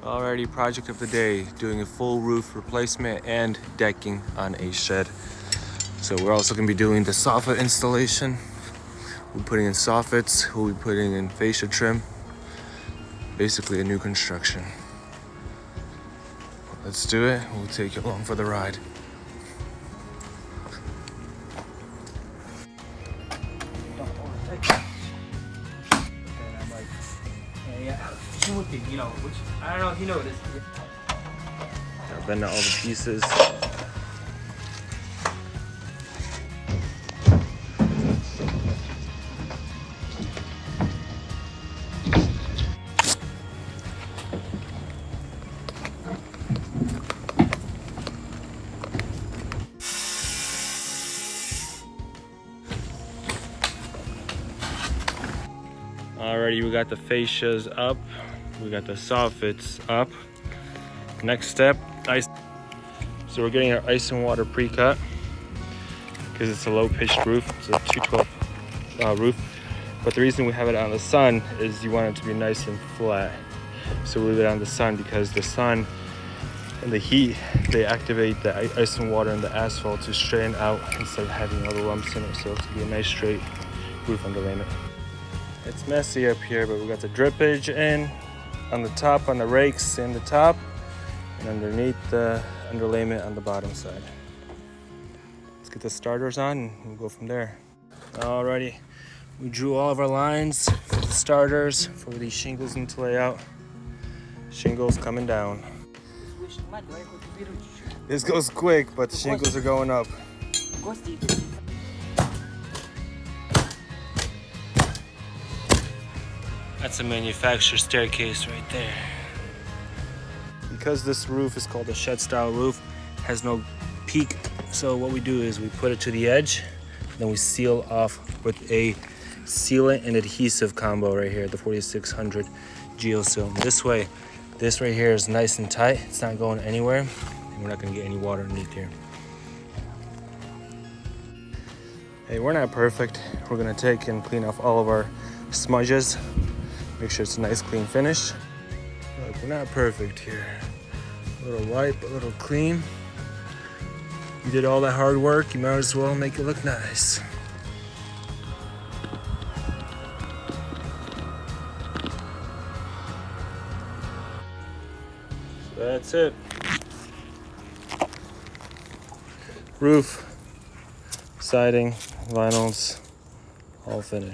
Alrighty, project of the day, doing a full roof replacement and decking on a shed. So we're also gonna be doing the soffit installation. We're putting in soffits, we'll be putting in fascia trim. Basically a new construction. Let's do it, we'll take you along for the ride. You know, which I don't know if you know this. I've been to all the pieces. Alrighty, we got the fascias up. We got the soffits up. Next step, ice. So we're getting our ice and water pre-cut because it's a low pitched roof. It's a 212 roof. But the reason we have it on the sun is you want it to be nice and flat. So we leave it on the sun because the sun and the heat, they activate the ice and water in the asphalt to straighten out instead of having all the lumps in it. So it's gonna be a nice straight roof underlayment. It's messy up here, but we got the drippage in on the top, on the rakes in the top, and underneath the underlayment on the bottom side. Let's get the starters on and we'll go from there. Alrighty, we drew all of our lines for the starters for where these shingles need to lay out. Shingles coming down. This goes quick, but the shingles are going up. That's a manufacturer staircase right there. Because this roof is called a shed style roof, has no peak. So what we do is we put it to the edge, then we seal off with a sealant and adhesive combo right here, the 4600 Geosil. This way, this right here is nice and tight. It's not going anywhere, and we're not gonna get any water underneath here. Hey, we're not perfect. We're gonna take and clean off all of our smudges. Make sure it's a nice clean finish. Look, we're not perfect here. A little wipe, a little clean. You did all that hard work, you might as well make it look nice. So that's it. Roof, siding, vinyls, all finished.